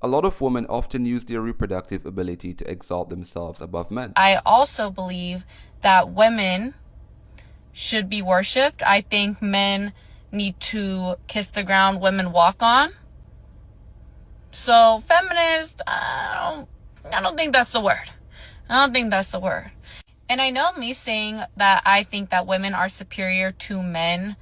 A lot of women often use their reproductive ability to exalt themselves above men. I also believe that women should be worshipped. I think men need to kiss the ground women walk on. So feminist, I don't think that's the word. I don't think that's the word. And I know me saying that I think that women are superior to men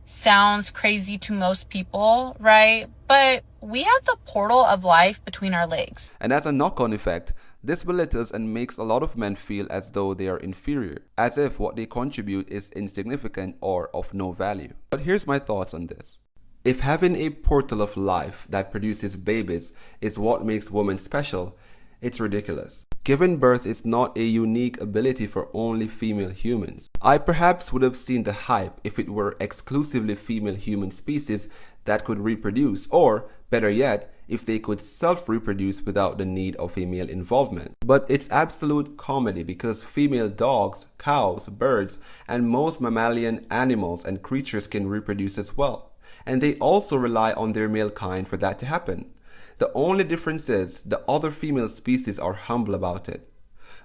sounds crazy to most people, right? But we have the portal of life between our legs. And as a knock-on effect, this belittles and makes a lot of men feel as though they are inferior, as if what they contribute is insignificant or of no value. But here's my thoughts on this. If having a portal of life that produces babies is what makes women special, it's ridiculous. Giving birth is not a unique ability for only female humans. I perhaps would have seen the hype if it were exclusively female human species that could reproduce, or better yet, if they could self-reproduce without the need of a male involvement. But it's absolute comedy because female dogs, cows, birds, and most mammalian animals and creatures can reproduce as well. And they also rely on their male kind for that to happen. The only difference is the other female species are humble about it.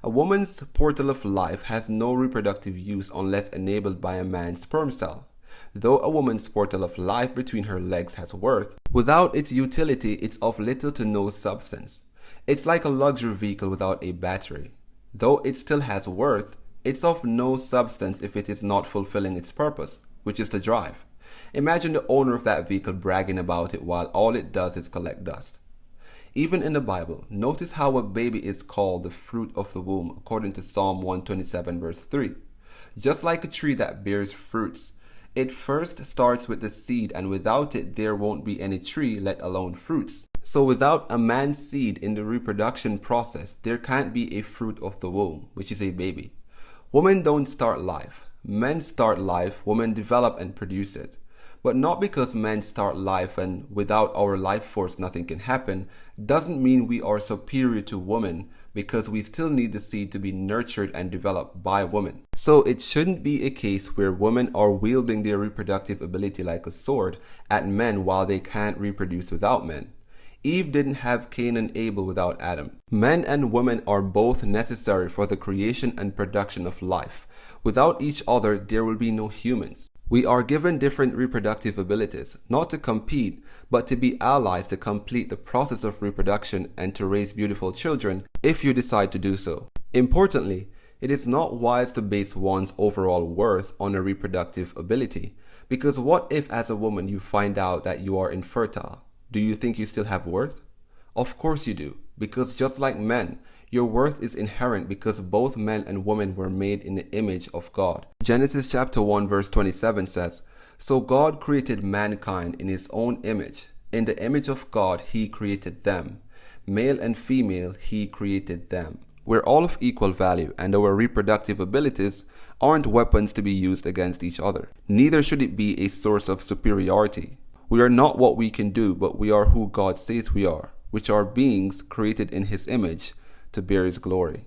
A woman's portal of life has no reproductive use unless enabled by a man's sperm cell. Though a woman's portal of life between her legs has worth, without its utility it's of little to no substance. It's like a luxury vehicle without a battery. Though it still has worth, it's of no substance if it is not fulfilling its purpose, which is to drive. Imagine the owner of that vehicle bragging about it while all it does is collect dust. Even in the Bible, notice how a baby is called the fruit of the womb according to Psalm 127 verse 3. Just like a tree that bears fruits, it first starts with the seed, and without it there won't be any tree, let alone fruits. So without a man's seed in the reproduction process, there can't be a fruit of the womb, which is a baby. Women don't start life. Men start life, women develop and produce it. But not because men start life and without our life force nothing can happen, doesn't mean we are superior to women, because we still need the seed to be nurtured and developed by women. So it shouldn't be a case where women are wielding their reproductive ability like a sword at men while they can't reproduce without men. Eve didn't have Cain and Abel without Adam. Men and women are both necessary for the creation and production of life. Without each other, there will be no humans. We are given different reproductive abilities, not to compete, but to be allies to complete the process of reproduction and to raise beautiful children if you decide to do so. Importantly, it is not wise to base one's overall worth on a reproductive ability, because what if as a woman you find out that you are infertile? Do you think you still have worth? Of course you do, because just like men, your worth is inherent because both men and women were made in the image of God. Genesis chapter 1 verse 27 says, "So God created mankind in his own image. In the image of God he created them. Male and female he created them." We're all of equal value, and our reproductive abilities aren't weapons to be used against each other. Neither should it be a source of superiority. We are not what we can do, but we are who God says we are, which are beings created in his image to bear his glory.